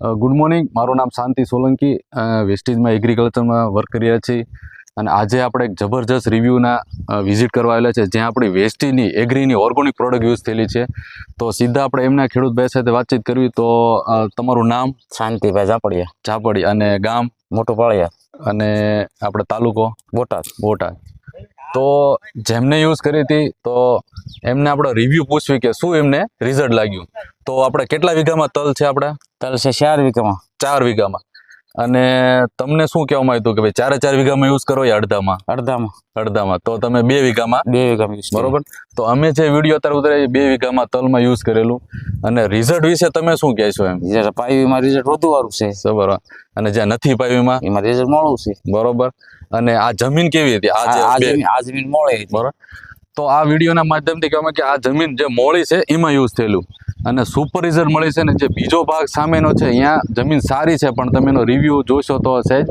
Good morning, મારું નામ શાંતિ Solanki, વેસ્ટીજમાં એગ્રીકલ્ચરમાં work કરી રહ્યા છીએ અને આજે આપણે એક જબરજસ્ત રિવ્યૂના વિઝિટ કરવા આવેલા છે જ્યાં આપણી વેસ્ટીજની એગ્રીની ઓર્ગોનિક પ્રોડક્ટ યુઝ થયેલી છે. તો સીધા આપણે એમના ખેડૂતભાઈ સાથે વાતચીત કરવી. તો તમારું નામ? શાંતિભાઈ ઝાપડી. અને ગામ? મોટું પાળિયા અને આપણે તાલુકો? બોટાદ. તો જેમને યુઝ કરી હતી તો એમને આપણે રિવ્યૂ પૂછવી કે શું એમને રિઝલ્ટ લાગ્યું. તો આપણે કેટલા વીઘામાં તલ છે? આપણે તલ છે 4 વીઘામાં. 4 વીઘામાં. અને તમને શું કહેવામાં આવ્યું કે ભાઈ 4 વીઘામાં યુઝ કરો યા અડધામાં? તો તમે 2 વીઘામાં. 2 વીઘામાં યુઝ બરોબર. તો અમે જે વિડીયો અત્યારે ઉતાર્યો 2 વીઘામાં તલમાં યુઝ કરેલું અને રિઝલ્ટ વિશે તમે શું કહેશો? એમ પાઈવીમાં રિઝલ્ટ વધુ વાળું છે. બરોબર. અને જ્યાં નથી પાઈવીમાં એમાં રિઝલ્ટ મોડું છે. બરોબર. અને આ જમીન કેવી હતી? આ જમીન મોળી હતી. બરોબર. તો આ વિડીયોના માધ્યમથી કહેવામાં કે આ જમીન જે મોળી છે એમાં યુઝ થયેલું અને સુપર રિઝલ્ટ મળી છે. ને જે બીજો ભાગ સામેનો છે અહીંયા જમીન સારી છે પણ તમે એનો રિવ્યૂ જોશો તો સહેજ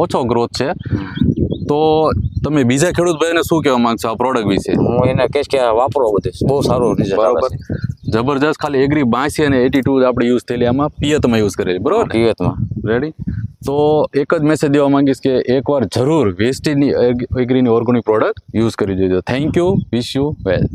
ઓછો ગ્રોથ છે. તો તમે બીજા ખેડૂત ભાઈને શું કહેવા માંગશો આ પ્રોડક્ટ વિશે? હું એને કહીશ કે વાપરો, બધું બહુ સારું રિઝલ્ટ. બરોબર. જબરજસ્ત. ખાલી એગ્રી 82 અને 82 આપણે યુઝ થયેલી, આમાં પિયતમાં યુઝ કરેલી. બરોબર. પિયતમાં. રેડી. તો એક જ મેસેજ દેવા માંગીશ કે એકવાર જરૂર વેસ્ટીજની એગ્રીની ઓર્ગોનિક પ્રોડક્ટ યુઝ કરી દેજો. Thank you. Wish you well.